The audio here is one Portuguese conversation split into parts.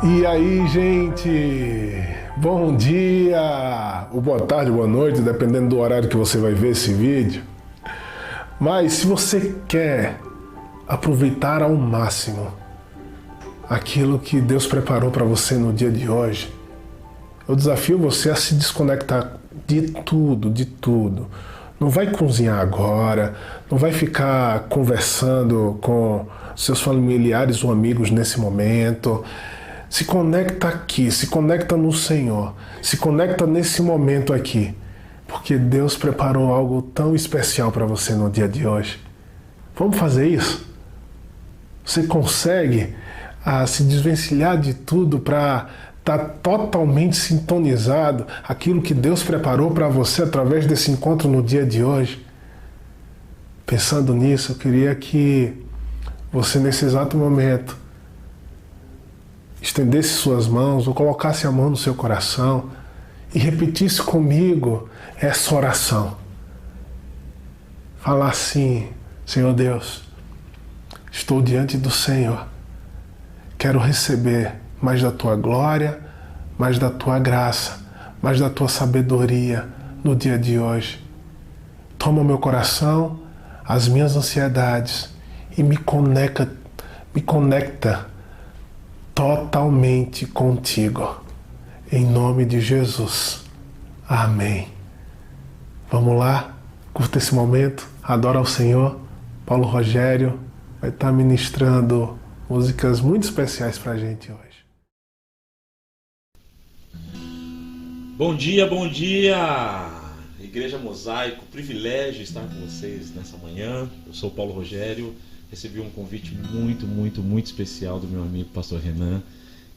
E aí, gente? Bom dia, ou boa tarde, boa noite, dependendo do horário que você vai ver esse vídeo. Mas se você quer aproveitar ao máximo aquilo que Deus preparou para você no dia de hoje, eu desafio você a se desconectar de tudo, de tudo. Não vai cozinhar agora, não vai ficar conversando com seus familiares ou amigos nesse momento. Se conecta aqui, se conecta no Senhor, se conecta nesse momento aqui, porque Deus preparou algo tão especial para você no dia de hoje. Vamos fazer isso? Você consegue se desvencilhar de tudo para estar totalmente sintonizado aquilo que Deus preparou para você através desse encontro no dia de hoje? Pensando nisso, eu queria que você, nesse exato momento, estendesse suas mãos ou colocasse a mão no seu coração e repetisse comigo essa oração. Falar assim: Senhor Deus, estou diante do Senhor. Quero receber mais da Tua glória, mais da Tua graça, mais da Tua sabedoria no dia de hoje. Toma o meu coração, as minhas ansiedades e me conecta totalmente contigo. Em nome de Jesus. Amém. Vamos lá? Curta esse momento. Adora ao Senhor. Paulo Rogério vai estar ministrando músicas muito especiais para a gente hoje. Bom dia, bom dia! Igreja Mosaico, privilégio estar com vocês nessa manhã. Eu sou Paulo Rogério. Recebi um convite muito especial do meu amigo Pastor Renan.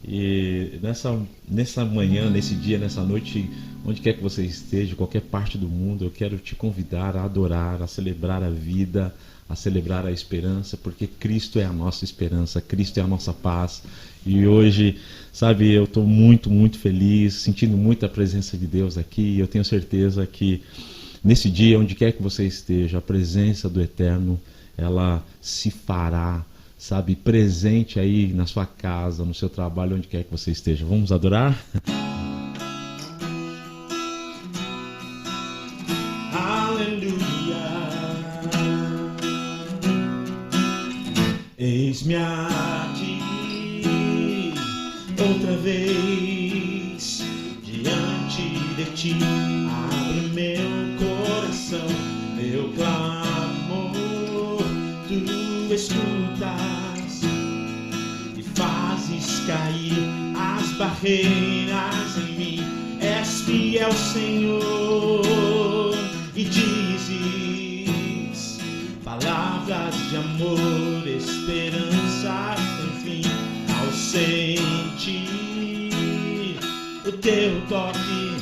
E nessa manhã, nesse dia, nessa noite, onde quer que você esteja, qualquer parte do mundo, eu quero te convidar a adorar, a celebrar a vida, a celebrar a esperança, porque Cristo é a nossa esperança, Cristo é a nossa paz. E hoje, sabe, eu estou muito feliz, sentindo muito a presença de Deus aqui. Eu tenho certeza que nesse dia, onde quer que você esteja, a presença do Eterno, ela se fará, sabe, presente aí na sua casa, no seu trabalho, onde quer que você esteja. Vamos adorar? Aleluia. Eis-me aqui outra vez diante de ti. Abre meu coração, meu clamor. Tu escutas e fazes cair as barreiras em mim. És fiel, Senhor, e dizes palavras de amor, esperança, enfim, ao sentir o teu toque,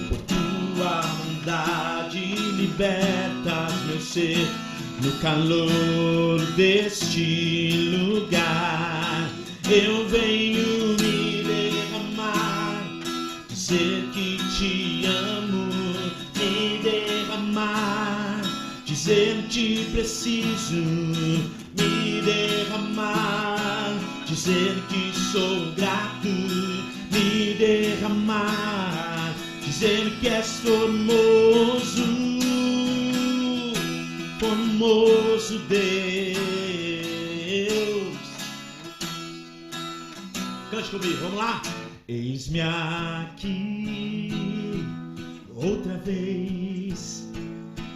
por tua bondade libertas meu ser. No calor deste lugar, eu venho me derramar, dizer que te amo, me derramar, dizer que preciso, me derramar, dizer que sou grato, me derramar, dizer que és formoso. Formoso Deus. Cante comigo, vamos lá. Eis-me aqui outra vez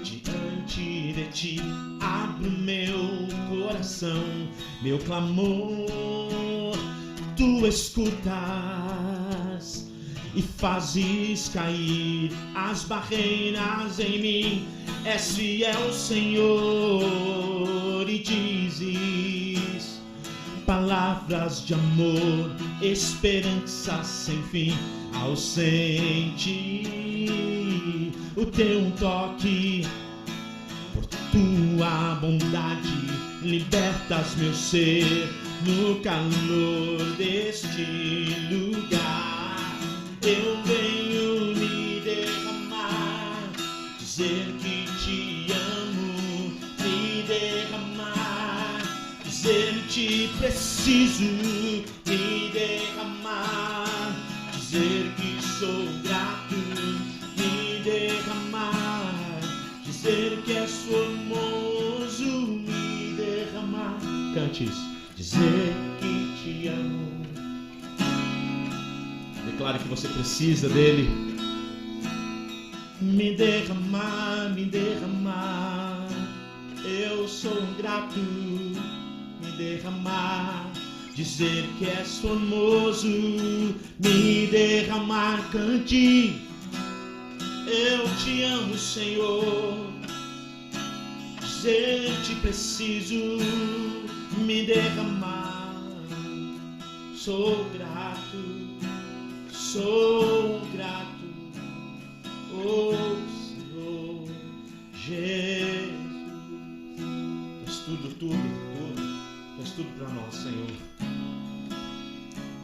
diante de ti. Abro meu coração, meu clamor. Tu escutas e fazes cair as barreiras em mim. És fiel, Senhor, e dizes palavras de amor, esperança sem fim. Ao sentir o teu toque, por tua bondade libertas meu ser. No calor deste lugar, eu venho me derramar, dizer que te amo, me derramar, dizer que preciso, me me derramar, dizer que sou grato, me derramar, dizer que és formoso, me derramar. Cante isso. Dizer que te amo. Declare que você precisa dele. Me derramar, me derramar. Eu sou grato. Me derramar. Dizer que és formoso. Me derramar. Cante. Eu te amo, Senhor. Dizer te preciso. Me derramar. Sou grato. Sou grato. Oh Senhor Jesus. Tu és tudo, tu és tudo para nós, Senhor.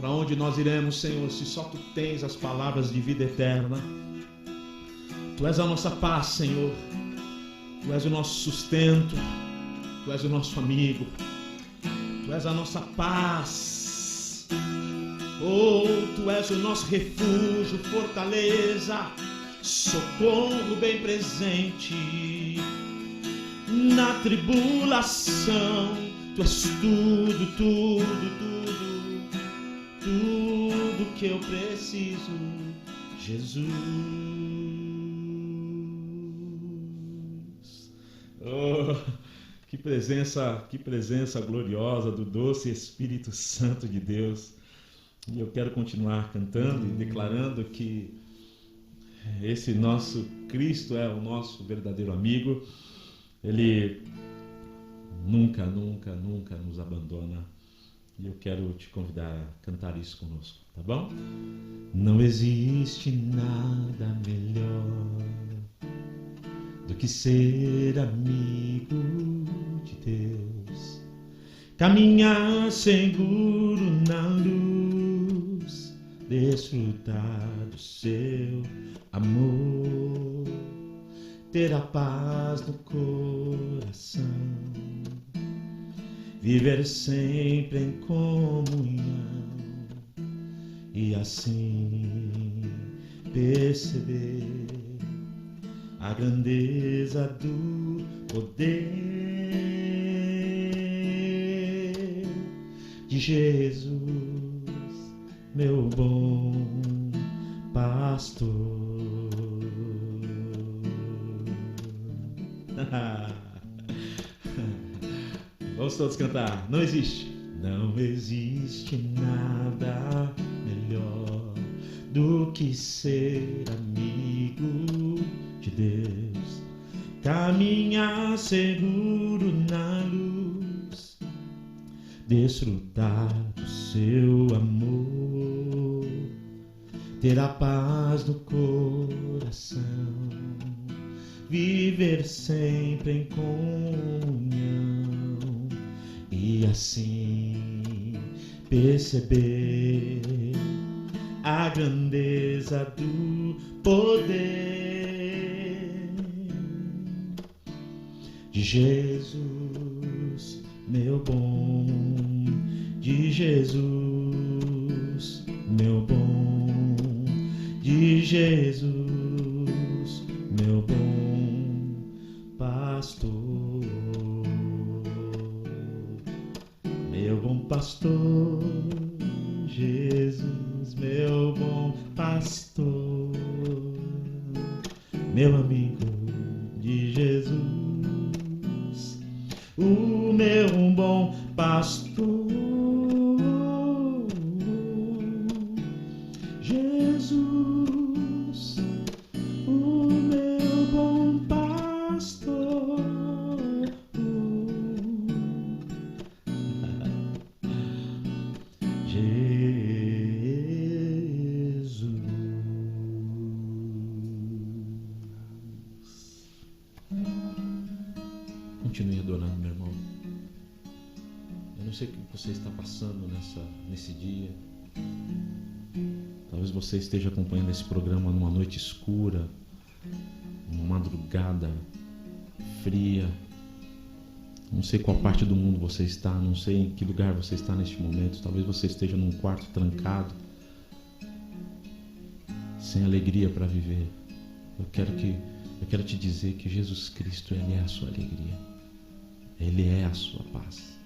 Para onde nós iremos, Senhor, se só tu tens as palavras de vida eterna? Tu és a nossa paz, Senhor. Tu és o nosso sustento. Tu és o nosso amigo. Tu és a nossa paz. Oh, tu és o nosso refúgio, fortaleza, socorro bem presente na tribulação. Tu és tudo, tudo, tudo, tudo que eu preciso, Jesus. Oh, que presença gloriosa do doce Espírito Santo de Deus. E eu quero continuar cantando e declarando que esse nosso Cristo é o nosso verdadeiro amigo. Ele nunca, nunca, nunca nos abandona. E eu quero te convidar a cantar isso conosco, tá bom? Não existe nada melhor do que ser amigo de Deus, caminhar seguro na luz, desfrutar do seu amor, ter a paz no coração, viver sempre em comunhão e assim perceber a grandeza do poder de Jesus, meu bom pastor. Vamos todos cantar. Não existe nada melhor do que ser amigo de Deus, caminhar seguro na luz, desfrutar do seu amor, ter a paz no coração, viver sempre em comunhão e assim perceber a grandeza do poder de Jesus, meu bom, de Jesus, meu bom, de Jesus, meu bom pastor, meu bom pastor, Jesus, meu bom pastor, meu amigo de Jesus, o meu bom pastor, Jesus, o meu bom pastor. Jesus. Continue adorando, meu irmão. Eu não sei o que você está passando nesse dia. Talvez você esteja acompanhando esse programa numa noite escura, numa madrugada fria. Não sei qual parte do mundo você está, não sei em que lugar você está neste momento. Talvez você esteja num quarto trancado, sem alegria para viver. Eu quero te dizer que Jesus Cristo, Ele é a sua alegria. Ele é a sua paz.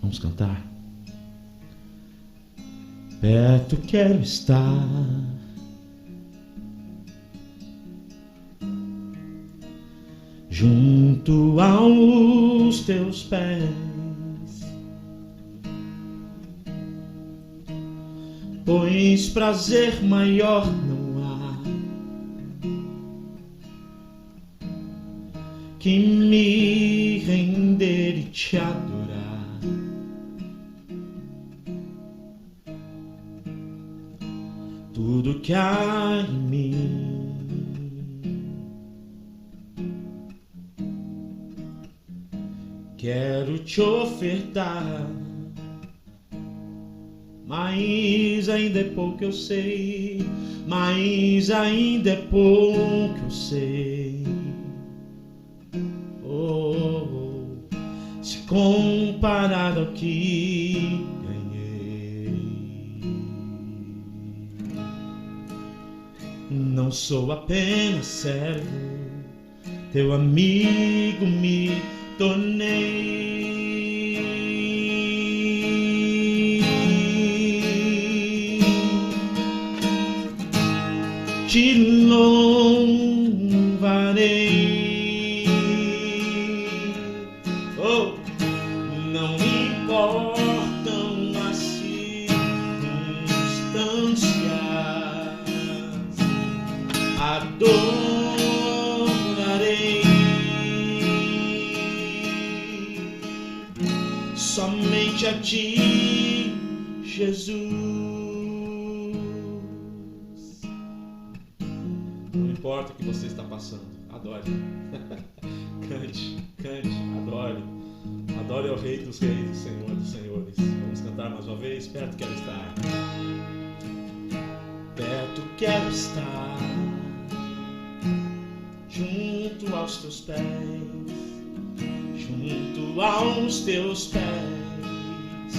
Vamos cantar? Perto quero estar, junto aos teus pés, pois prazer maior não há que me render e te adorar. Tudo que há em mim quero te ofertar, mas ainda é pouco eu sei, mas ainda é pouco eu sei. Se comparado ao que não sou apenas servo, teu amigo me tornei. Te louvarei, oh, não importam as circunstâncias, adorarei somente a ti, Jesus. Não importa o que você está passando, adore. Cante, adore. Adore ao Rei dos Reis, Senhor dos Senhores. Vamos cantar mais uma vez. Perto quero estar. Perto quero estar, junto aos teus pés, junto aos teus pés,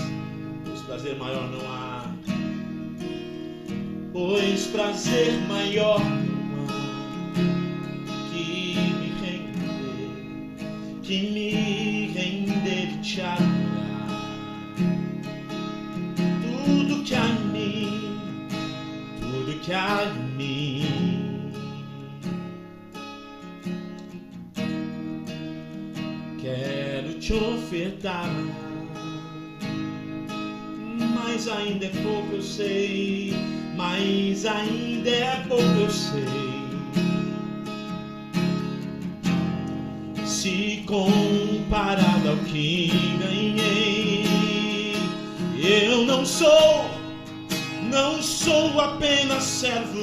pois prazer maior não há, pois prazer maior não há que me render e te adorar. Tudo que há em mim, tudo que há em mim quero te ofertar, mas ainda é pouco eu sei, mas ainda é pouco eu sei. Se comparado ao que ganhei, eu não sou apenas servo,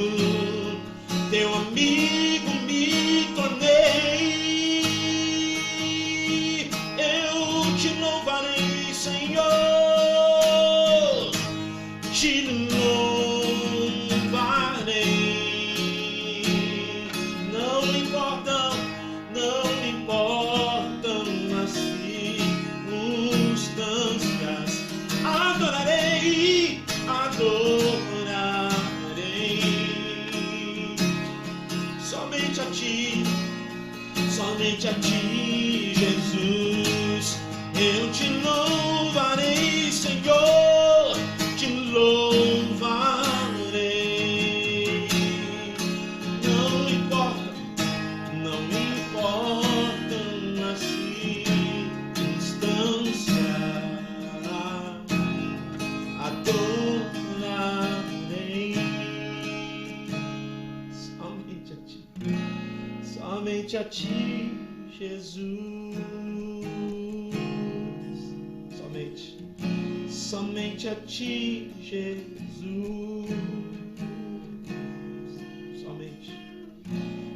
teu amigo me tornei. Eu te louvarei, Senhor, te louvarei. Não importam as circunstâncias, adorarei somente a ti, Jesus. Eu te louvarei, Senhor, te louvarei. Não importam as circunstâncias, adorarei somente a ti, Jesus. Somente a ti, Jesus.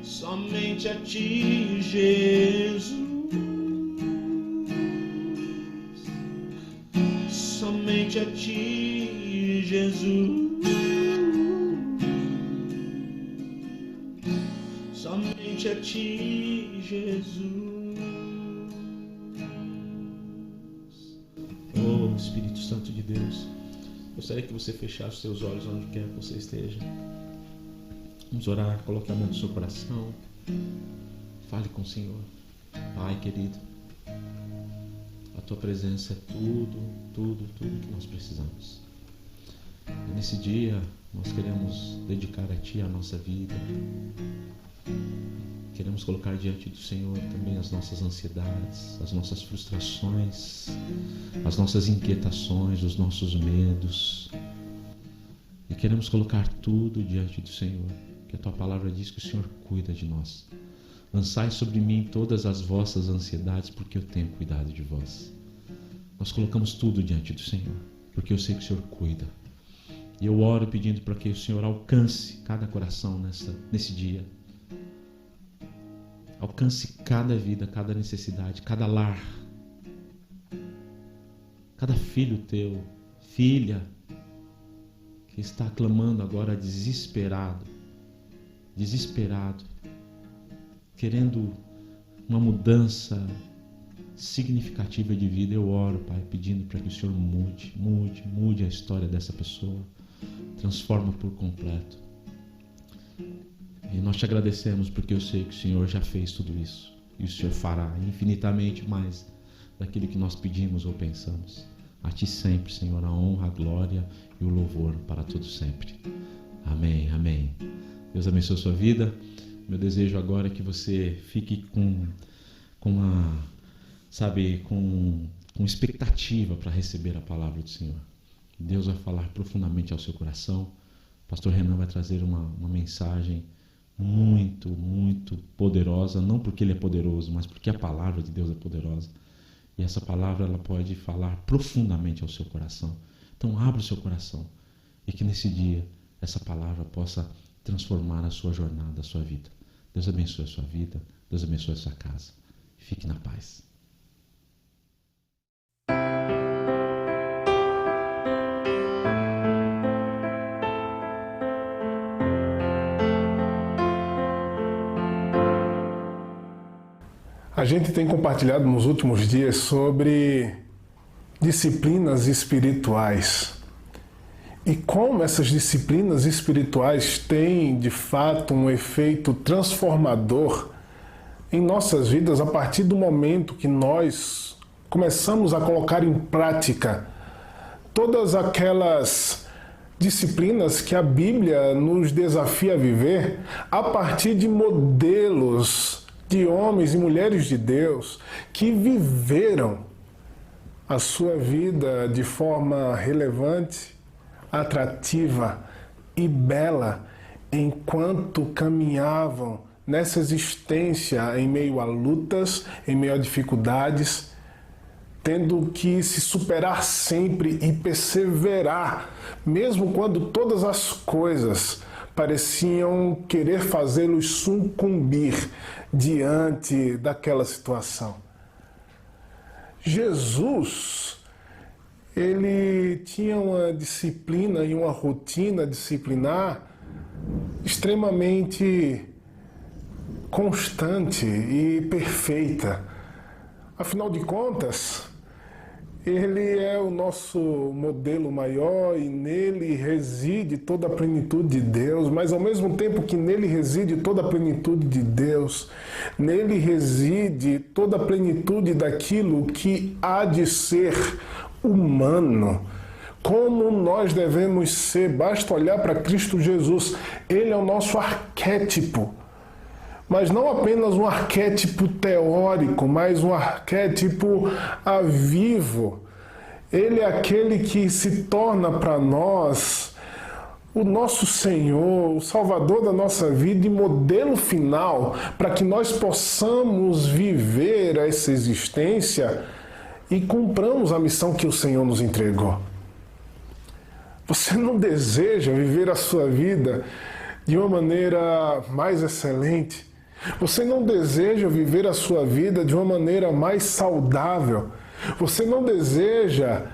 Somente a ti, Jesus. Somente a ti, Jesus. Somente a ti, Jesus. Espírito Santo de Deus. Gostaria que você fechasse os seus olhos onde quer que você esteja. Vamos orar, coloque a mão no seu coração. Fale com o Senhor. Pai querido, a Tua presença é tudo que nós precisamos. E nesse dia nós queremos dedicar a Ti a nossa vida. Queremos colocar diante do Senhor também as nossas ansiedades, as nossas frustrações, as nossas inquietações, os nossos medos. E queremos colocar tudo diante do Senhor, que a Tua palavra diz que o Senhor cuida de nós. Lançai sobre mim todas as vossas ansiedades, porque eu tenho cuidado de vós. Nós colocamos tudo diante do Senhor, porque eu sei que o Senhor cuida. E eu oro pedindo para que o Senhor alcance cada coração nesse dia. Alcance cada vida, cada necessidade, cada lar. Cada filho teu, filha, que está clamando agora desesperado, querendo uma mudança significativa de vida. Eu oro, Pai, pedindo para que o Senhor mude a história dessa pessoa, transforma por completo. E nós te agradecemos porque eu sei que o Senhor já fez tudo isso. E o Senhor fará infinitamente mais daquilo que nós pedimos ou pensamos. A Ti sempre, Senhor, a honra, a glória e o louvor para todos sempre. Amém, amém. Deus abençoe a sua vida. Meu desejo agora é que você fique com expectativa para receber a palavra do Senhor. Deus vai falar profundamente ao seu coração. O pastor Renan vai trazer uma mensagem muito poderosa, não porque ele é poderoso, mas porque a palavra de Deus é poderosa. E essa palavra ela pode falar profundamente ao seu coração. Então abra o seu coração e que nesse dia essa palavra possa transformar a sua jornada, a sua vida. Deus abençoe a sua vida, Deus abençoe a sua casa. Fique na paz. A gente tem compartilhado nos últimos dias sobre disciplinas espirituais e como essas disciplinas espirituais têm, de fato, um efeito transformador em nossas vidas a partir do momento que nós começamos a colocar em prática todas aquelas disciplinas que a Bíblia nos desafia a viver a partir de modelos de homens e mulheres de Deus que viveram a sua vida de forma relevante, atrativa e bela enquanto caminhavam nessa existência em meio a lutas, em meio a dificuldades, tendo que se superar sempre e perseverar, mesmo quando todas as coisas pareciam querer fazê-los sucumbir diante daquela situação. Jesus, ele tinha uma disciplina e uma rotina disciplinar extremamente constante e perfeita. Afinal de contas, ele é o nosso modelo maior e nele reside toda a plenitude de Deus, mas ao mesmo tempo que nele reside toda a plenitude de Deus, nele reside toda a plenitude daquilo que há de ser humano. Como nós devemos ser, basta olhar para Cristo Jesus, ele é o nosso arquétipo. Mas não apenas um arquétipo teórico, mas um arquétipo vivo. Ele é aquele que se torna para nós o nosso Senhor, o Salvador da nossa vida e modelo final para que nós possamos viver essa existência e cumpramos a missão que o Senhor nos entregou. Você não deseja viver a sua vida de uma maneira mais excelente? Você não deseja viver a sua vida de uma maneira mais saudável? Você não deseja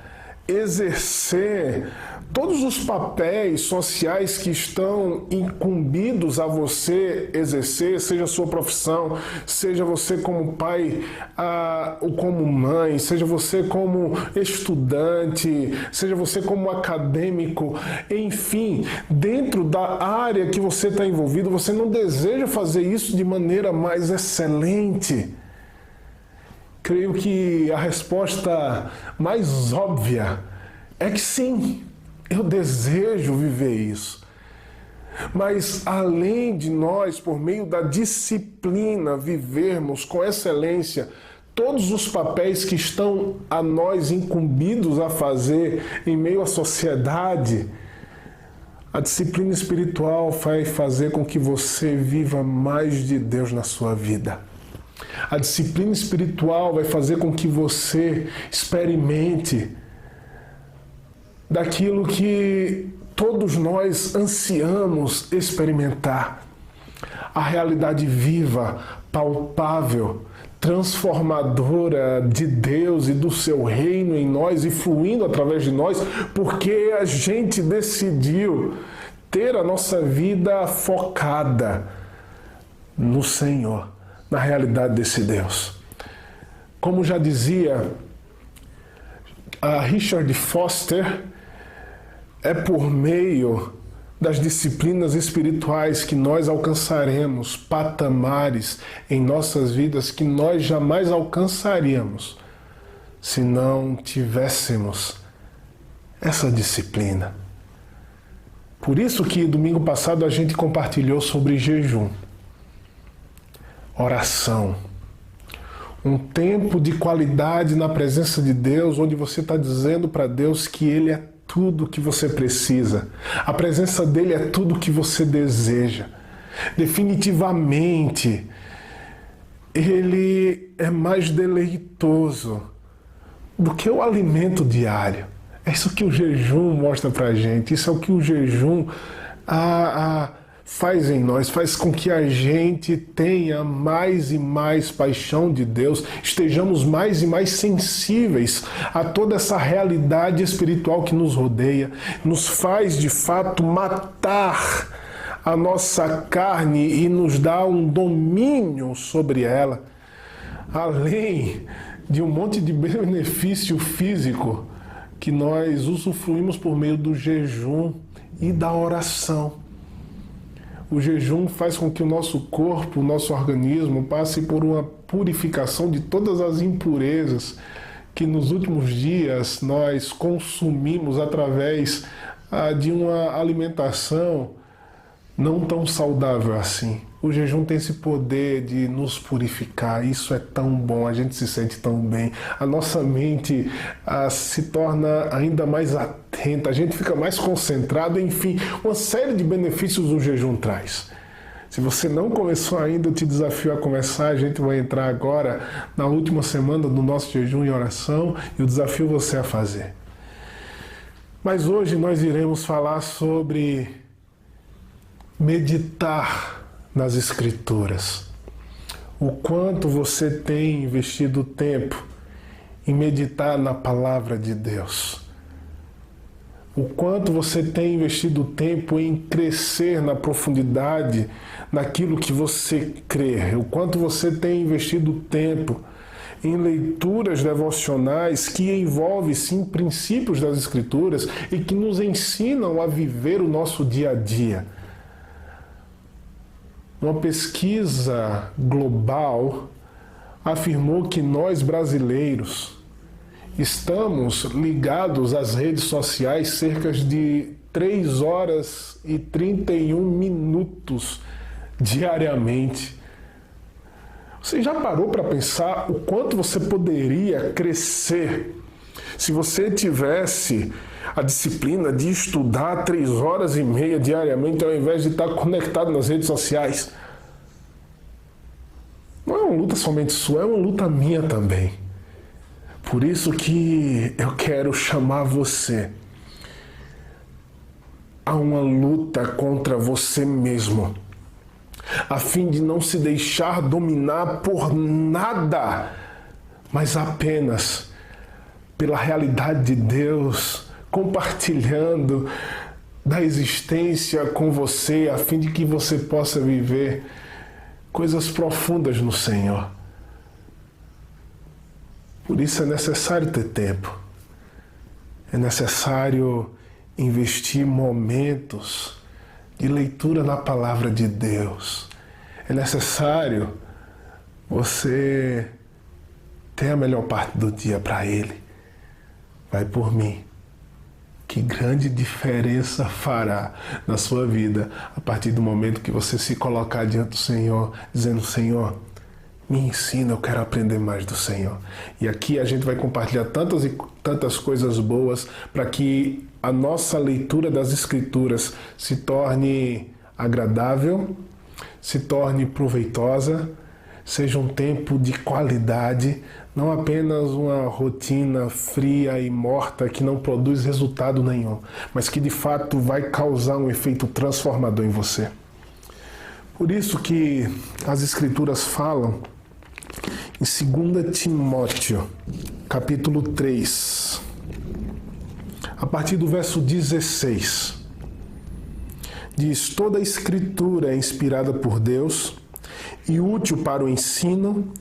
exercer Todos os papéis sociais que estão incumbidos a você exercer, seja a sua profissão, seja você como pai ou como mãe, seja você como estudante, seja você como acadêmico, enfim, dentro da área que você está envolvido, você não deseja fazer isso de maneira mais excelente? Creio que a resposta mais óbvia é que sim, eu desejo viver isso. Mas além de nós, por meio da disciplina, vivermos com excelência todos os papéis que estão a nós incumbidos a fazer em meio à sociedade, a disciplina espiritual vai fazer com que você viva mais de Deus na sua vida. A disciplina espiritual vai fazer com que você experimente daquilo que todos nós ansiamos experimentar. A realidade viva, palpável, transformadora de Deus e do seu reino em nós e fluindo através de nós, porque a gente decidiu ter a nossa vida focada no Senhor, na realidade desse Deus. Como já dizia a Richard Foster, é por meio das disciplinas espirituais que nós alcançaremos patamares em nossas vidas que nós jamais alcançaríamos se não tivéssemos essa disciplina. Por isso que domingo passado a gente compartilhou sobre jejum, oração, um tempo de qualidade na presença de Deus, onde você está dizendo para Deus que Ele é tudo que você precisa. A presença dele é tudo que você deseja. Definitivamente, ele é mais deleitoso do que o alimento diário. É isso que o jejum mostra pra gente. Isso é o que o jejum faz em nós, faz com que a gente tenha mais e mais paixão de Deus, estejamos mais e mais sensíveis a toda essa realidade espiritual que nos rodeia, nos faz de fato matar a nossa carne e nos dá um domínio sobre ela, além de um monte de benefício físico que nós usufruímos por meio do jejum e da oração. O jejum faz com que o nosso corpo, o nosso organismo passe por uma purificação de todas as impurezas que nos últimos dias nós consumimos através de uma alimentação não tão saudável assim. O jejum tem esse poder de nos purificar, isso é tão bom, a gente se sente tão bem, a nossa mente se torna ainda mais atenta, a gente fica mais concentrado, enfim, uma série de benefícios o jejum traz. Se você não começou ainda, eu te desafio a começar, a gente vai entrar agora na última semana do nosso jejum e oração e eu desafio você a fazer. Mas hoje nós iremos falar sobre meditar nas Escrituras. O quanto você tem investido tempo em meditar na Palavra de Deus. O quanto você tem investido tempo em crescer na profundidade naquilo que você crê. O quanto você tem investido tempo em leituras devocionais que envolvem, sim, princípios das Escrituras e que nos ensinam a viver o nosso dia a dia. Uma pesquisa global afirmou que nós brasileiros estamos ligados às redes sociais cerca de 3 horas e 31 minutos diariamente. Você já parou para pensar o quanto você poderia crescer se você tivesse a disciplina de estudar 3 horas e meia diariamente ao invés de estar conectado nas redes sociais? Não é uma luta somente sua, é uma luta minha também. Por isso que eu quero chamar você a uma luta contra você mesmo, a fim de não se deixar dominar por nada, mas apenas pela realidade de Deus compartilhando da existência com você, a fim de que você possa viver coisas profundas no Senhor. Por isso é necessário ter tempo. É necessário investir momentos de leitura na palavra de Deus. É necessário você ter a melhor parte do dia para Ele. Vai por mim. Que grande diferença fará na sua vida a partir do momento que você se colocar diante do Senhor, dizendo: Senhor, me ensina, eu quero aprender mais do Senhor. E aqui a gente vai compartilhar tantas e tantas coisas boas para que a nossa leitura das Escrituras se torne agradável, se torne proveitosa, seja um tempo de qualidade, não apenas uma rotina fria e morta que não produz resultado nenhum, mas que de fato vai causar um efeito transformador em você. Por isso que as Escrituras falam em 2 Timóteo, capítulo 3, a partir do verso 16, diz: toda a Escritura é inspirada por Deus e útil para o ensino,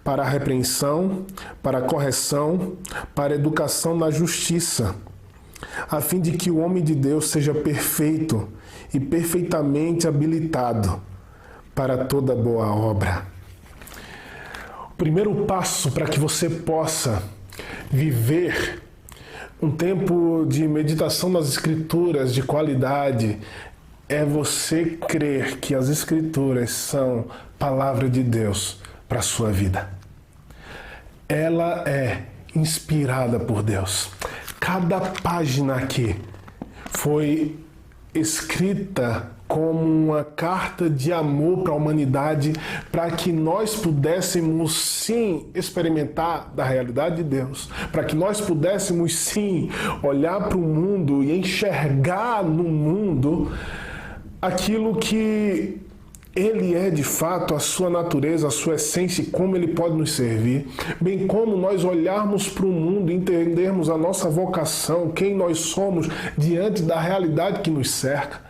para a repreensão, para a correção, para a educação na justiça, a fim de que o homem de Deus seja perfeito e perfeitamente habilitado para toda boa obra. O primeiro passo para que você possa viver um tempo de meditação nas Escrituras de qualidade é você crer que as Escrituras são palavra de Deus para a sua vida. Ela é inspirada por Deus. Cada página aqui foi escrita como uma carta de amor para a humanidade, para que nós pudéssemos sim experimentar da realidade de Deus, para que nós pudéssemos sim olhar para o mundo e enxergar no mundo aquilo que Ele é de fato, a sua natureza, a sua essência e como Ele pode nos servir, bem como nós olharmos para o mundo e entendermos a nossa vocação, quem nós somos diante da realidade que nos cerca.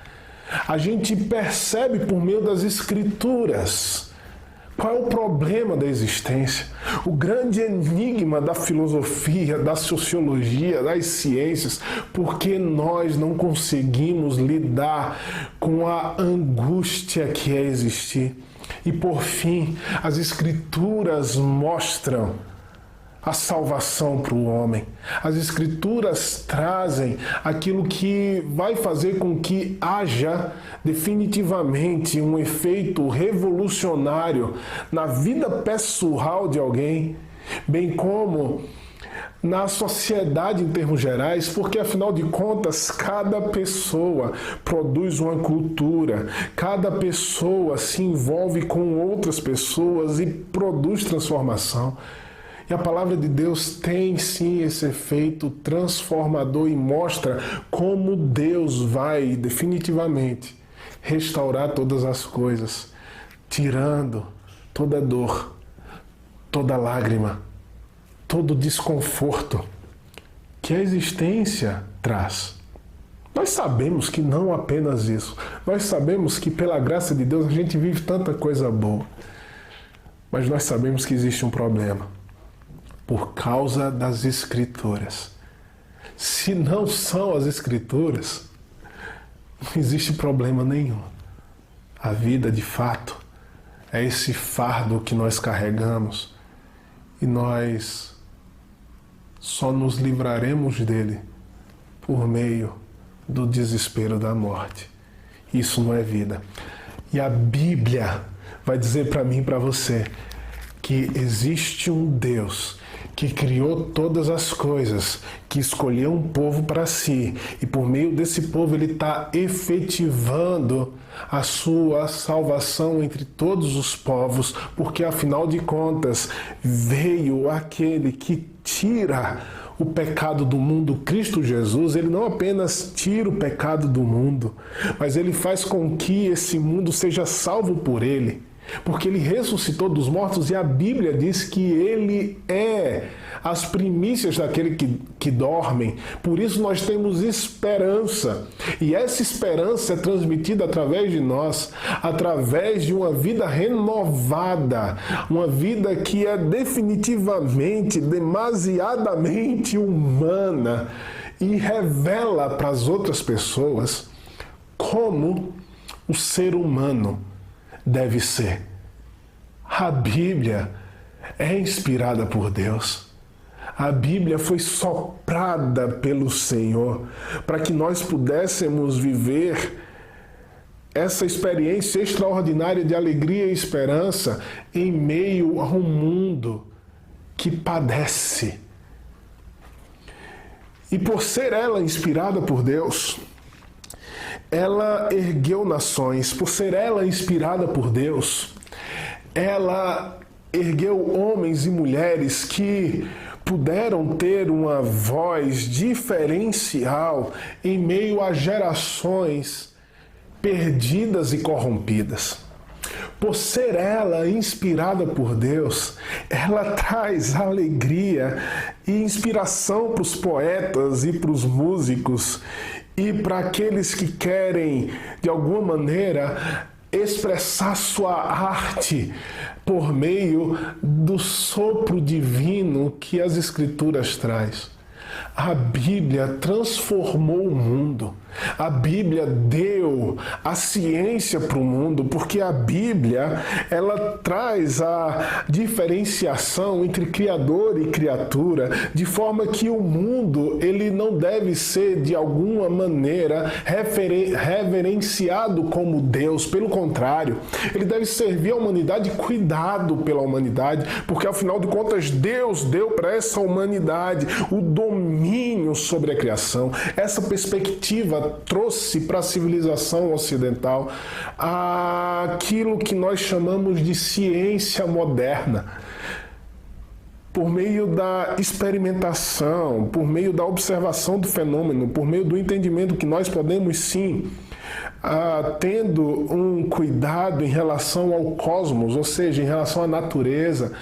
A gente percebe por meio das Escrituras qual é o problema da existência, o grande enigma da filosofia, da sociologia, das ciências, porque nós não conseguimos lidar com a angústia que é existir. E por fim, as Escrituras mostram a salvação para o homem. As Escrituras trazem aquilo que vai fazer com que haja definitivamente um efeito revolucionário na vida pessoal de alguém, bem como na sociedade em termos gerais, porque afinal de contas cada pessoa produz uma cultura, cada pessoa se envolve com outras pessoas e produz transformação. E a palavra de Deus tem sim esse efeito transformador e mostra como Deus vai definitivamente restaurar todas as coisas, tirando toda dor, toda lágrima, todo desconforto que a existência traz. Nós sabemos que não apenas isso, nós sabemos que pela graça de Deus a gente vive tanta coisa boa, mas nós sabemos que existe um problema. Por causa das Escrituras. Se não são as Escrituras, não existe problema nenhum. A vida, de fato, é esse fardo que nós carregamos e nós só nos livraremos dele por meio do desespero da morte. Isso não é vida. E a Bíblia vai dizer para mim e para você que existe um Deus que criou todas as coisas, que escolheu um povo para si, e por meio desse povo ele está efetivando a sua salvação entre todos os povos, porque afinal de contas veio aquele que tira o pecado do mundo, Cristo Jesus. Ele não apenas tira o pecado do mundo, mas ele faz com que esse mundo seja salvo por ele. Porque ele ressuscitou dos mortos e a Bíblia diz que ele é as primícias daquele que dormem. Por isso nós temos esperança. E essa esperança é transmitida através de nós, através de uma vida renovada, uma vida que é definitivamente, demasiadamente humana e revela para as outras pessoas como o ser humano deve ser. A Bíblia é inspirada por Deus. A Bíblia foi soprada pelo Senhor para que nós pudéssemos viver essa experiência extraordinária de alegria e esperança em meio a um mundo que padece. E por ser ela inspirada por Deus, ela ergueu nações. Por ser ela inspirada por Deus, ela ergueu homens e mulheres que puderam ter uma voz diferencial em meio a gerações perdidas e corrompidas. Por ser ela inspirada por Deus, ela traz alegria e inspiração para os poetas e para os músicos e para aqueles que querem, de alguma maneira, expressar sua arte por meio do sopro divino que as Escrituras traz. A Bíblia transformou o mundo. A Bíblia deu a ciência para o mundo, porque a Bíblia, ela traz a diferenciação entre criador e criatura, de forma que o mundo, ele não deve ser de alguma maneira reverenciado como Deus. Pelo contrário, ele deve servir a humanidade, cuidado pela humanidade, porque afinal de contas Deus deu para essa humanidade o domínio sobre a criação. Essa perspectiva trouxe para a civilização ocidental aquilo que nós chamamos de ciência moderna. Por meio da experimentação, por meio da observação do fenômeno, por meio do entendimento que nós podemos sim, tendo um cuidado em relação ao cosmos, ou seja, em relação à natureza,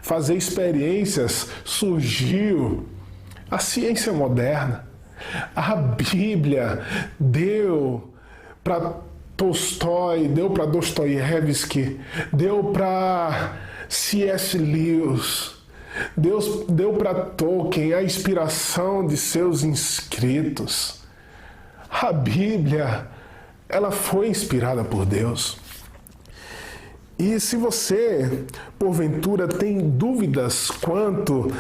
fazer experiências, surgiu a ciência moderna. A Bíblia deu para Tolstói, deu para Dostoiévski, deu para C.S. Lewis, deu para Tolkien a inspiração de seus escritos. A Bíblia, ela foi inspirada por Deus. E se você, porventura, tem dúvidas quanto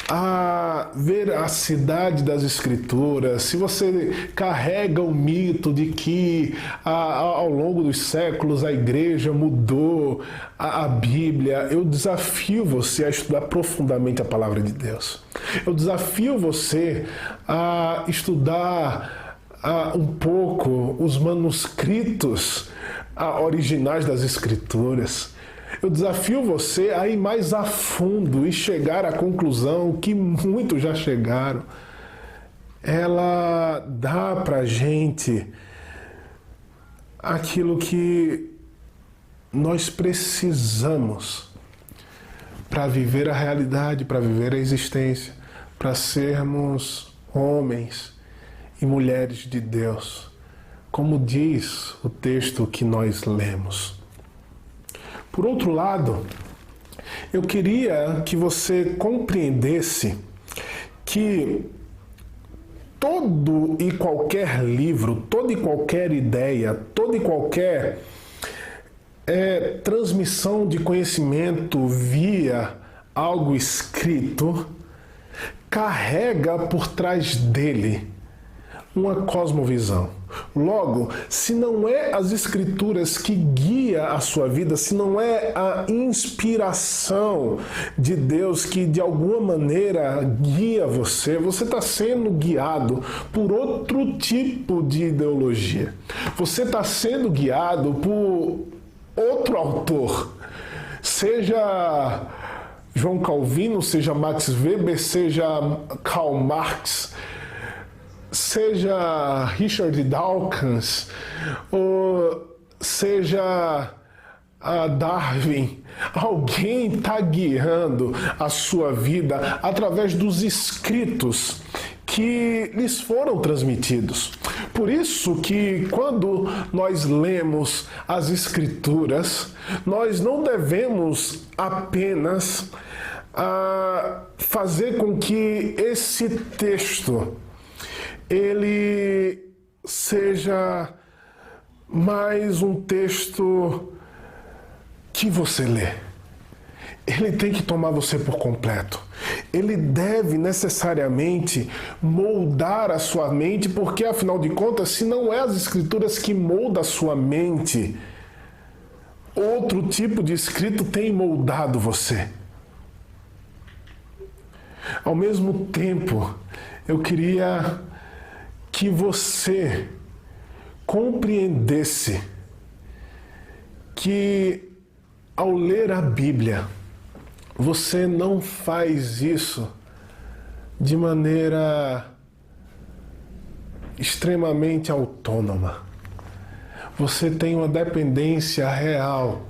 à veracidade das Escrituras, se você carrega o mito de que ao longo dos séculos a igreja mudou a Bíblia, eu desafio você a estudar profundamente a palavra de Deus. Eu desafio você a estudar um pouco os manuscritos originais das Escrituras. Eu desafio você a ir mais a fundo e chegar à conclusão que muitos já chegaram. Ela dá pra gente aquilo que nós precisamos para viver a realidade, para viver a existência, para sermos homens e mulheres de Deus, como diz o texto que nós lemos. Por outro lado, eu queria que você compreendesse que todo e qualquer livro, toda e qualquer ideia, toda e qualquer transmissão de conhecimento via algo escrito, carrega por trás dele uma cosmovisão. Logo, se não é as Escrituras que guia a sua vida, se não é a inspiração de Deus que de alguma maneira guia você, você está sendo guiado por outro tipo de ideologia. Você está sendo guiado por outro autor, seja João Calvino, seja Max Weber, seja Karl Marx, seja Richard Dawkins, ou seja Darwin, alguém está guiando a sua vida através dos escritos que lhes foram transmitidos. Por isso que quando nós lemos as Escrituras, nós não devemos apenas fazer com que esse texto ele seja mais um texto que você lê. Ele tem que tomar você por completo. Ele deve necessariamente moldar a sua mente, porque afinal de contas, se não é as Escrituras que moldam a sua mente, outro tipo de escrito tem moldado você. Ao mesmo tempo, eu queria que você compreendesse que ao ler a Bíblia, você não faz isso de maneira extremamente autônoma. Você tem uma dependência real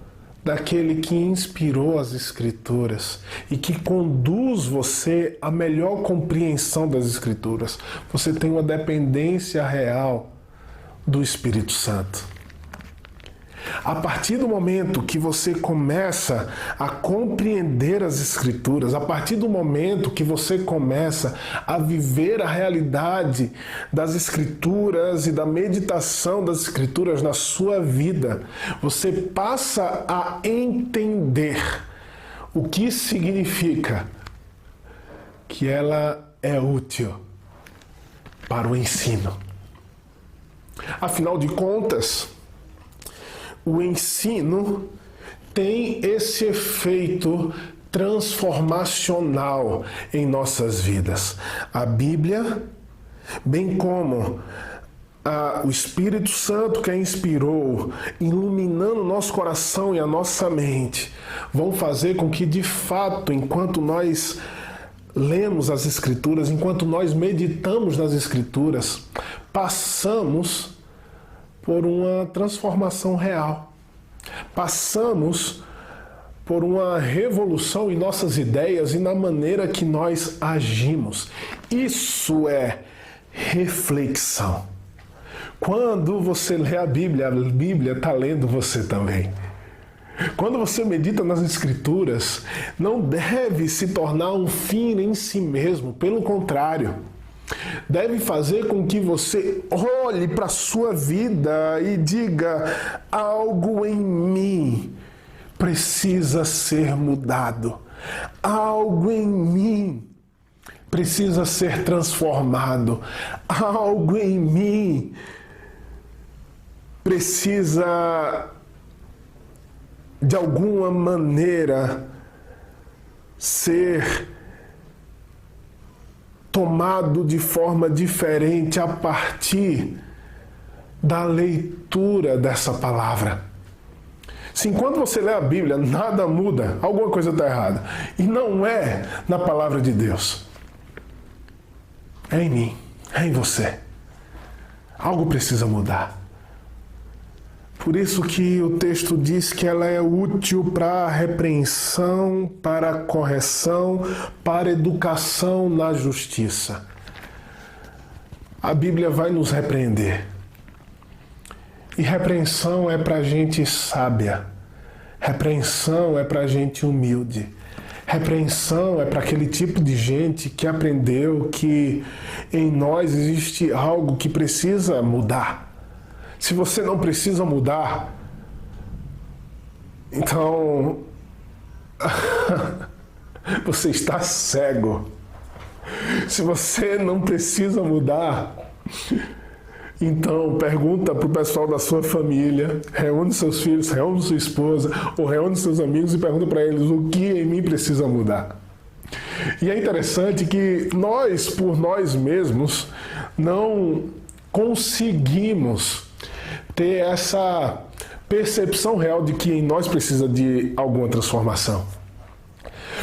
daquele que inspirou as Escrituras e que conduz você à melhor compreensão das Escrituras. Você tem uma dependência real do Espírito Santo. A partir do momento que você começa a compreender as Escrituras, a partir do momento que você começa a viver a realidade das Escrituras e da meditação das Escrituras na sua vida, você passa a entender o que significa que ela é útil para o ensino. Afinal de contas, o ensino tem esse efeito transformacional em nossas vidas. A Bíblia, bem como o Espírito Santo que a inspirou, iluminando o nosso coração e a nossa mente, vão fazer com que, de fato, enquanto nós lemos as Escrituras, enquanto nós meditamos nas Escrituras, passamos por uma transformação real. Passamos por uma revolução em nossas ideias e na maneira que nós agimos. Isso é reflexão. Quando você lê a Bíblia está lendo você também. Quando você medita nas Escrituras, não deve se tornar um fim em si mesmo, pelo contrário. Deve fazer com que você olhe para a sua vida e diga: algo em mim precisa ser mudado. Algo em mim precisa ser transformado. Algo em mim precisa, de alguma maneira, ser tomado de forma diferente a partir da leitura dessa palavra. Se enquanto você lê a Bíblia nada muda, alguma coisa está errada. E não é na palavra de Deus. É em mim, é em você. Algo precisa mudar. Por isso que o texto diz que ela é útil para a repreensão, para a correção, para a educação na justiça. A Bíblia vai nos repreender. E repreensão é para gente sábia. Repreensão é para gente humilde. Repreensão é para aquele tipo de gente que aprendeu que em nós existe algo que precisa mudar. Se você não precisa mudar, então você está cego. Se você não precisa mudar, então pergunta para o pessoal da sua família, reúne seus filhos, reúne sua esposa, ou reúne seus amigos e pergunta para eles o que em mim precisa mudar. E é interessante que nós, por nós mesmos, não conseguimos ter essa percepção real de que em nós precisa de alguma transformação.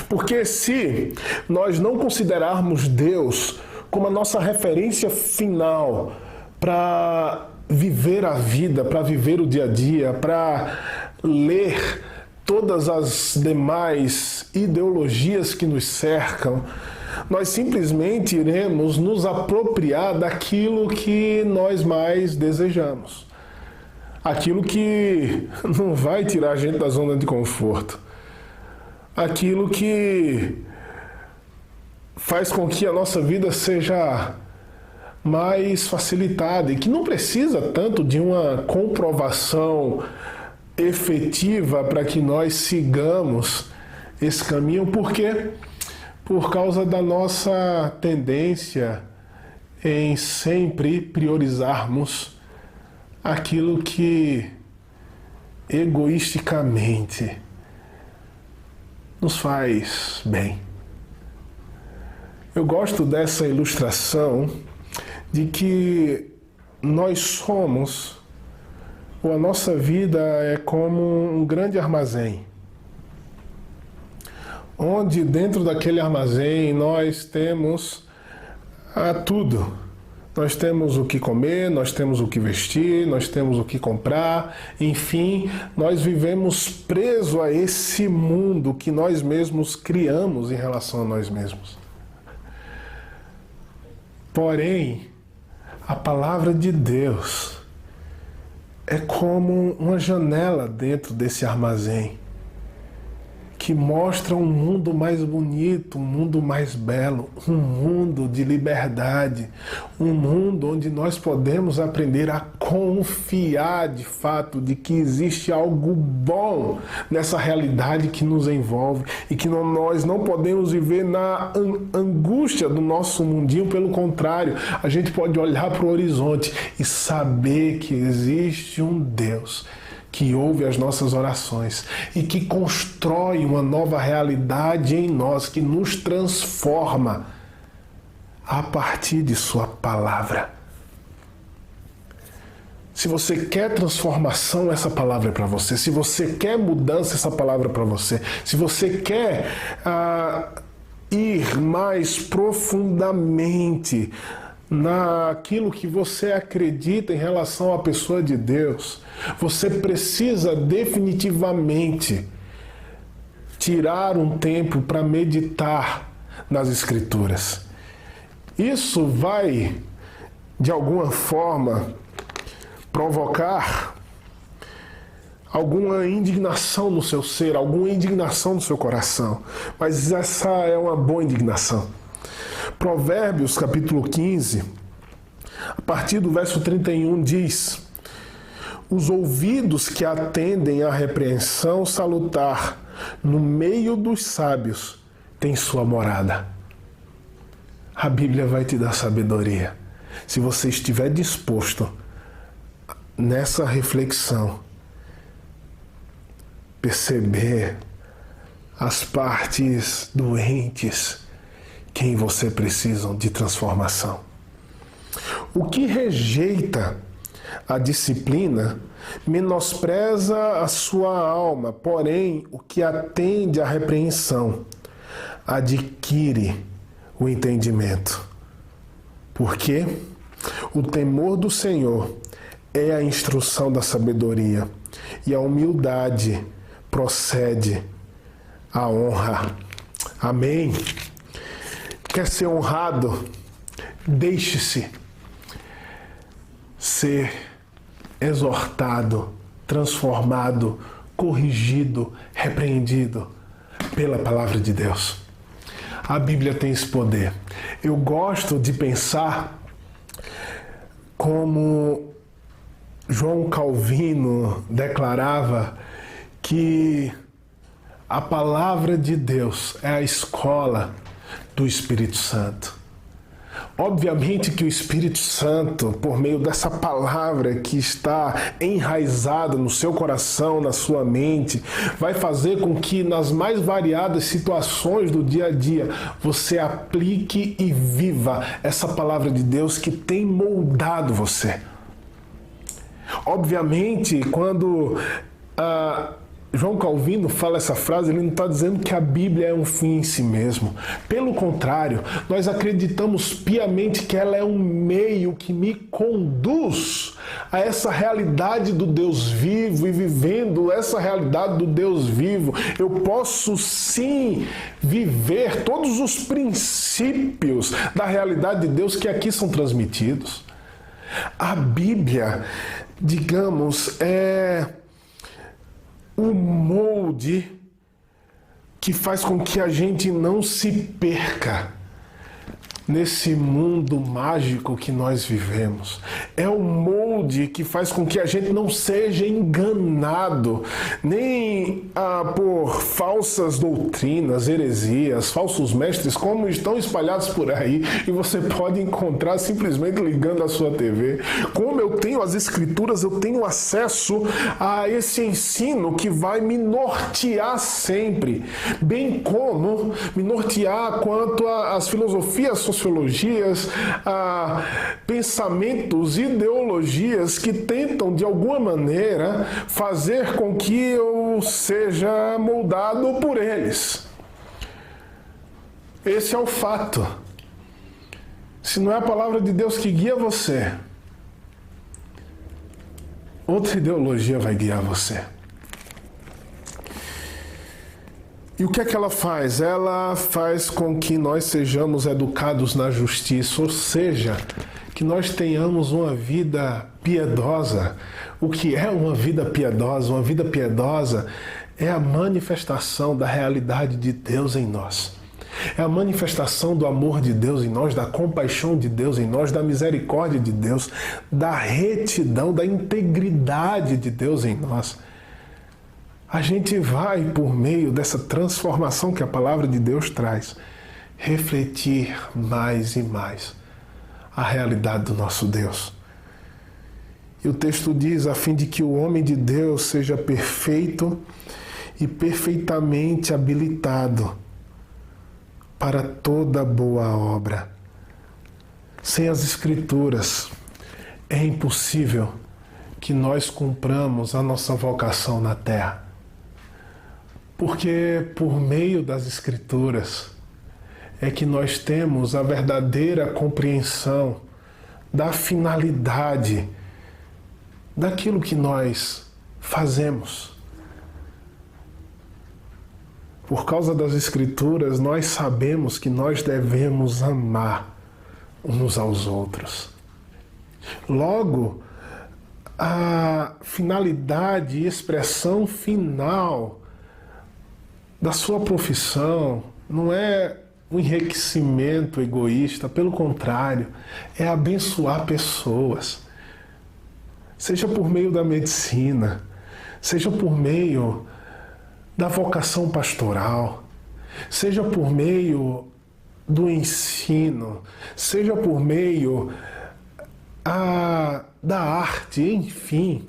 Porque se nós não considerarmos Deus como a nossa referência final para viver a vida, para viver o dia a dia, para ler todas as demais ideologias que nos cercam, nós simplesmente iremos nos apropriar daquilo que nós mais desejamos. Aquilo que não vai tirar a gente da zona de conforto. Aquilo que faz com que a nossa vida seja mais facilitada e que não precisa tanto de uma comprovação efetiva para que nós sigamos esse caminho. Por quê? Por causa da nossa tendência em sempre priorizarmos aquilo que egoisticamente nos faz bem. Eu gosto dessa ilustração de que nós somos, ou a nossa vida é como um grande armazém, onde dentro daquele armazém nós temos tudo. Nós temos o que comer, nós temos o que vestir, nós temos o que comprar, enfim, nós vivemos presos a esse mundo que nós mesmos criamos em relação a nós mesmos. Porém, a palavra de Deus é como uma janela dentro desse armazém, que mostra um mundo mais bonito, um mundo mais belo, um mundo de liberdade, um mundo onde nós podemos aprender a confiar de fato de que existe algo bom nessa realidade que nos envolve e que nós não podemos viver na angústia do nosso mundinho. Pelo contrário, a gente pode olhar para o horizonte e saber que existe um Deus que ouve as nossas orações e que constrói uma nova realidade em nós, que nos transforma a partir de sua palavra. Se você quer transformação, essa palavra é para você. Se você quer mudança, essa palavra é para você. Se você quer ir mais profundamente naquilo que você acredita em relação à pessoa de Deus, você precisa definitivamente tirar um tempo para meditar nas Escrituras. Isso vai, de alguma forma, provocar alguma indignação no seu ser, alguma indignação no seu coração. Mas essa é uma boa indignação. Provérbios, capítulo 15, a partir do verso 31, diz: os ouvidos que atendem à repreensão salutar no meio dos sábios têm sua morada. A Bíblia vai te dar sabedoria. Se você estiver disposto nessa reflexão, perceber as partes doentes que em você precisam de transformação. O que rejeita a disciplina menospreza a sua alma, porém o que atende à repreensão adquire o entendimento. Porque o temor do Senhor é a instrução da sabedoria, e a humildade procede a honra. Amém? Quer ser honrado? Deixe-se ser exortado, transformado, corrigido, repreendido pela palavra de Deus. A Bíblia tem esse poder. Eu gosto de pensar como João Calvino declarava que a palavra de Deus é a escola do Espírito Santo. Obviamente que o Espírito Santo, por meio dessa palavra que está enraizada no seu coração, na sua mente, vai fazer com que nas mais variadas situações do dia a dia você aplique e viva essa palavra de Deus que tem moldado você. Obviamente, quando João Calvino fala essa frase, ele não está dizendo que a Bíblia é um fim em si mesmo. Pelo contrário, nós acreditamos piamente que ela é um meio que me conduz a essa realidade do Deus vivo, e vivendo essa realidade do Deus vivo, eu posso sim viver todos os princípios da realidade de Deus que aqui são transmitidos. A Bíblia, digamos, é o molde que faz com que a gente não se perca nesse mundo mágico que nós vivemos. É o molde que faz com que a gente não seja enganado nem por falsas doutrinas, heresias, falsos mestres, como estão espalhados por aí, e você pode encontrar simplesmente ligando a sua TV. Como eu tenho as Escrituras, eu tenho acesso a esse ensino que vai me nortear sempre, bem como me nortear quanto às filosofias, sociologias, pensamentos, ideologias que tentam de alguma maneira fazer com que eu seja moldado por eles. Esse é o fato. Se não é a palavra de Deus que guia você, outra ideologia vai guiar você. E o que é que ela faz? Ela faz com que nós sejamos educados na justiça, ou seja, que nós tenhamos uma vida piedosa. O que é uma vida piedosa? Uma vida piedosa é a manifestação da realidade de Deus em nós. É a manifestação do amor de Deus em nós, da compaixão de Deus em nós, da misericórdia de Deus, da retidão, da integridade de Deus em nós. A gente vai, por meio dessa transformação que a palavra de Deus traz, refletir mais e mais a realidade do nosso Deus. E o texto diz, a fim de que o homem de Deus seja perfeito e perfeitamente habilitado para toda boa obra. Sem as Escrituras, é impossível que nós cumpramos a nossa vocação na terra. Porque por meio das Escrituras é que nós temos a verdadeira compreensão da finalidade daquilo que nós fazemos. Por causa das Escrituras, nós sabemos que nós devemos amar uns aos outros. Logo, a finalidade e expressão final da sua profissão não é um enriquecimento egoísta, pelo contrário, é abençoar pessoas. Seja por meio da medicina, seja por meio da vocação pastoral, seja por meio do ensino, seja por meio da arte, enfim.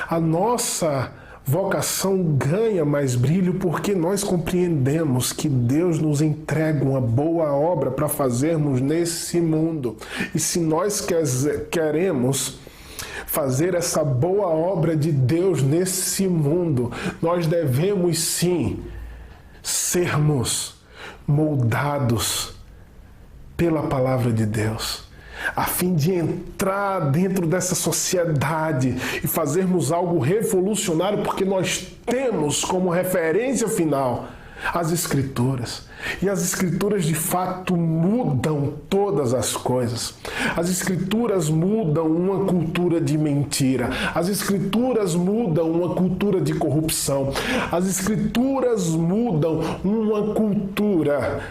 A nossa vocação ganha mais brilho porque nós compreendemos que Deus nos entrega uma boa obra para fazermos nesse mundo. E se nós queremos fazer essa boa obra de Deus nesse mundo, nós devemos sim sermos moldados pela palavra de Deus, a fim de entrar dentro dessa sociedade e fazermos algo revolucionário, porque nós temos como referência final as Escrituras. E as Escrituras de fato mudam todas as coisas. As Escrituras mudam uma cultura de mentira. As Escrituras mudam uma cultura de corrupção. As Escrituras mudam uma cultura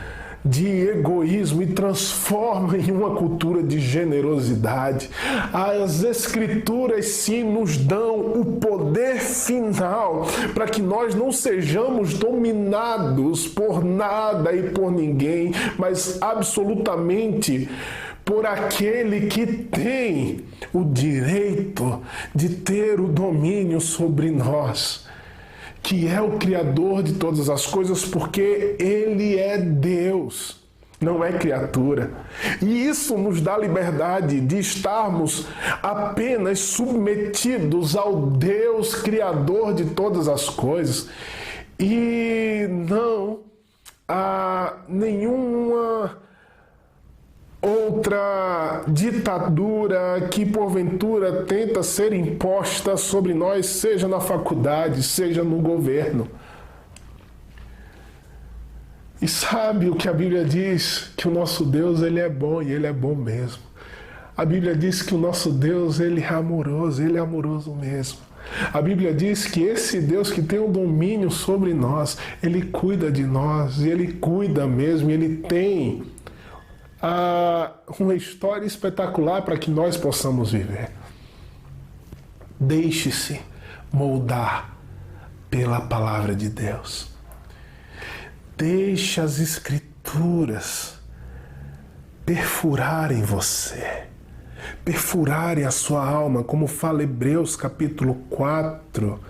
de egoísmo e transforma em uma cultura de generosidade. As Escrituras sim nos dão o poder final para que nós não sejamos dominados por nada e por ninguém, mas absolutamente por aquele que tem o direito de ter o domínio sobre nós, que é o Criador de todas as coisas, porque Ele é Deus. não é criatura. E isso nos dá liberdade de estarmos apenas submetidos ao Deus Criador de todas as coisas e não a nenhuma outra ditadura que porventura tenta ser imposta sobre nós, seja na faculdade, seja no governo. E sabe o que a Bíblia diz? Que o nosso Deus, ele é bom e ele é bom mesmo. A Bíblia diz que o nosso Deus, ele é amoroso mesmo. A Bíblia diz que esse Deus que tem um domínio sobre nós, ele cuida de nós, e ele cuida mesmo, ele tem uma história espetacular para que nós possamos viver. Deixe-se moldar pela palavra de Deus. Deixe as Escrituras perfurarem você, perfurarem a sua alma, como fala Hebreus capítulo 4,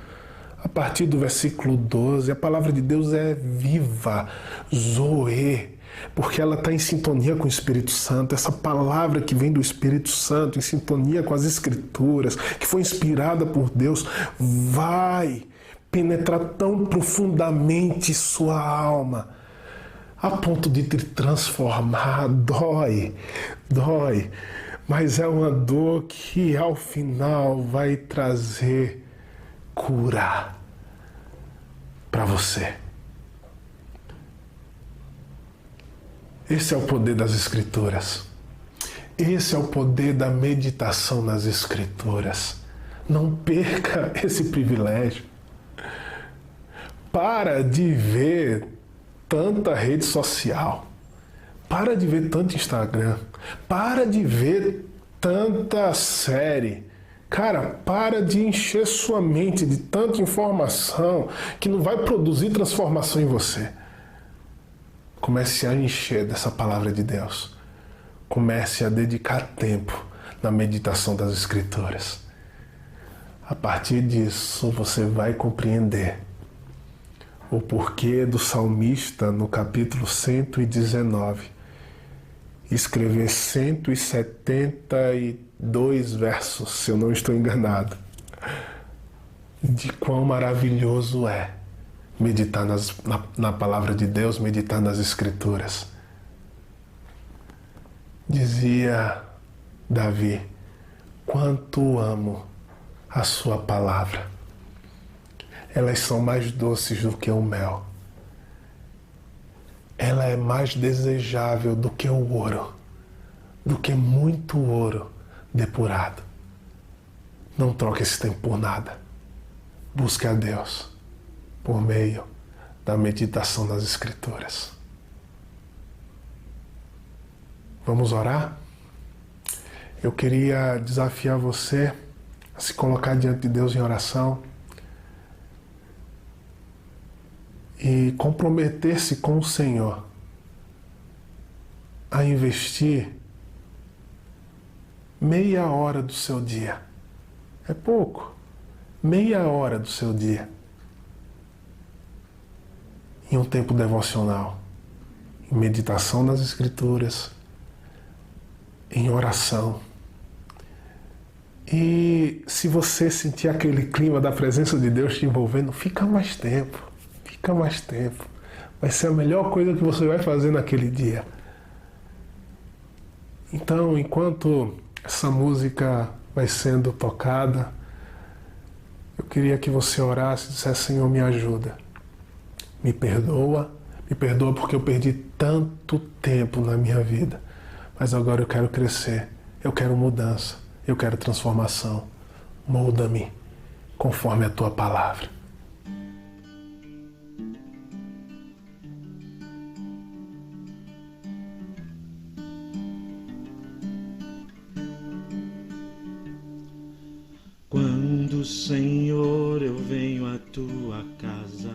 a partir do versículo 12. A palavra de Deus é viva, zoe, porque ela está em sintonia com o Espírito Santo. Essa palavra que vem do Espírito Santo, em sintonia com as Escrituras, que foi inspirada por Deus, vai penetrar tão profundamente sua alma, a ponto de te transformar. Dói, mas é uma dor que ao final vai trazer cura para você. Esse é o poder das Escrituras. Esse é o poder da meditação nas Escrituras. Não perca esse privilégio. Para de ver tanta rede social. Para de ver tanto Instagram. Para de ver tanta série. Cara, para de encher sua mente de tanta informação que não vai produzir transformação em você. Comece a encher dessa palavra de Deus. Comece a dedicar tempo na meditação das Escrituras. A partir disso, você vai compreender o porquê do salmista, no capítulo 119, escrever 172 versos, se eu não estou enganado, de quão maravilhoso é meditar na palavra de Deus, meditar nas Escrituras. Dizia Davi: quanto amo a sua palavra. Elas são mais doces do que o mel. Ela é mais desejável do que o ouro, do que muito ouro depurado. Não troque esse tempo por nada. Busque a Deus por meio da meditação nas Escrituras. Vamos orar? Eu queria desafiar você a se colocar diante de Deus em oração e comprometer-se com o Senhor a investir meia hora do seu dia. É pouco. Meia hora do seu dia em um tempo devocional, em meditação nas Escrituras, em oração. E se você sentir aquele clima da presença de Deus te envolvendo, fica mais tempo. Vai ser a melhor coisa que você vai fazer naquele dia. Então, enquanto essa música vai sendo tocada, eu queria que você orasse e dissesse: Senhor, me ajuda. Me perdoa porque eu perdi tanto tempo na minha vida. Mas agora eu quero crescer, eu quero mudança, eu quero transformação. Molda-me conforme a tua palavra. Quando, Senhor, eu venho à tua casa,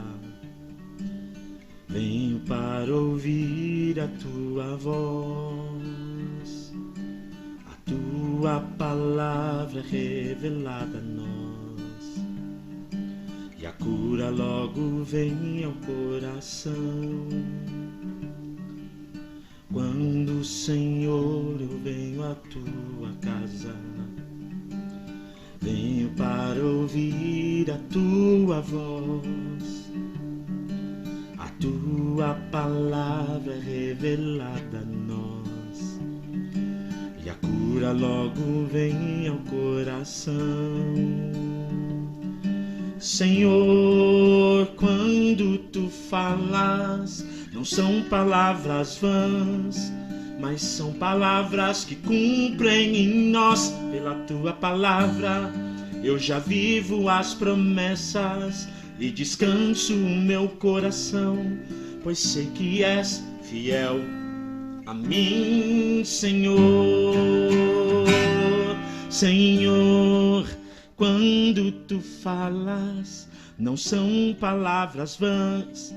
venho para ouvir a tua voz, a tua palavra revelada a nós, e a cura logo vem ao coração. Quando, Senhor, eu venho à tua casa, venho para ouvir a tua voz. A tua palavra é revelada a nós, e a cura logo vem ao coração. Senhor, quando tu falas, não são palavras vãs, mas são palavras que cumprem em nós. Pela tua palavra eu já vivo as promessas e descanso o meu coração, pois sei que és fiel a mim, Senhor. Senhor, quando tu falas, não são palavras vãs,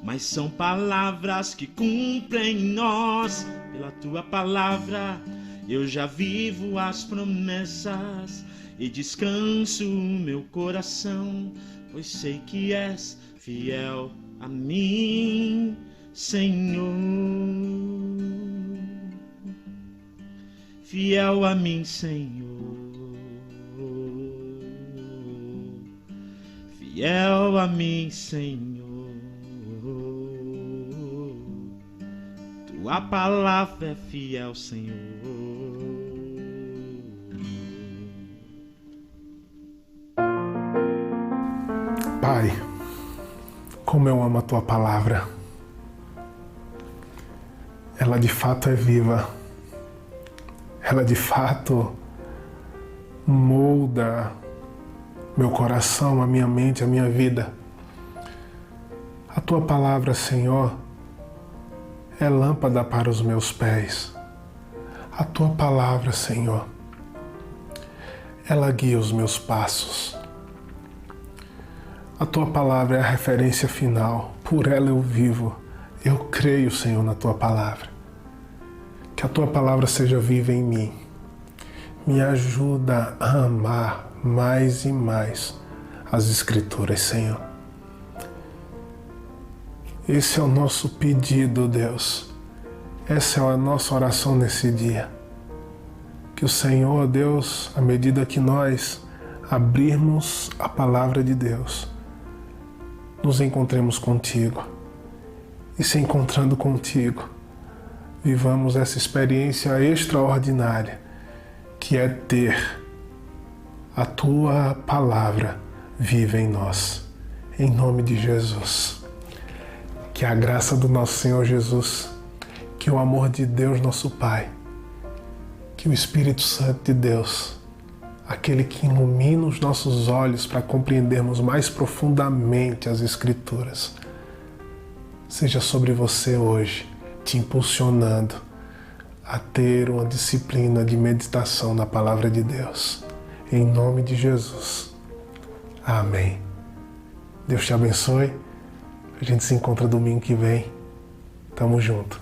mas são palavras que cumprem em nós. Pela tua palavra eu já vivo as promessas e descanso o meu coração, pois sei que és fiel a mim, Senhor. Fiel a mim, Senhor. Fiel a mim, Senhor. Tua palavra é fiel, Senhor. Pai, como eu amo a tua palavra. Ela de fato é viva. Ela de fato molda meu coração, a minha mente, a minha vida. A tua palavra, Senhor, é lâmpada para os meus pés. A tua palavra, Senhor, ela guia os meus passos. A tua palavra é a referência final. Por ela eu vivo. Eu creio, Senhor, na tua palavra. Que a tua palavra seja viva em mim. Me ajuda a amar mais e mais as Escrituras, Senhor. Esse é o nosso pedido, Deus. Essa é a nossa oração nesse dia. Que o Senhor, Deus, à medida que nós abrirmos a palavra de Deus, nos encontremos contigo. E se encontrando contigo, vivamos essa experiência extraordinária que é ter a tua palavra viva em nós. Em nome de Jesus. Que a graça do nosso Senhor Jesus, que o amor de Deus, nosso Pai, que o Espírito Santo de Deus, aquele que ilumina os nossos olhos para compreendermos mais profundamente as Escrituras, seja sobre você hoje, te impulsionando a ter uma disciplina de meditação na Palavra de Deus. Em nome de Jesus. Amém. Deus te abençoe. A gente se encontra domingo que vem. Tamo junto.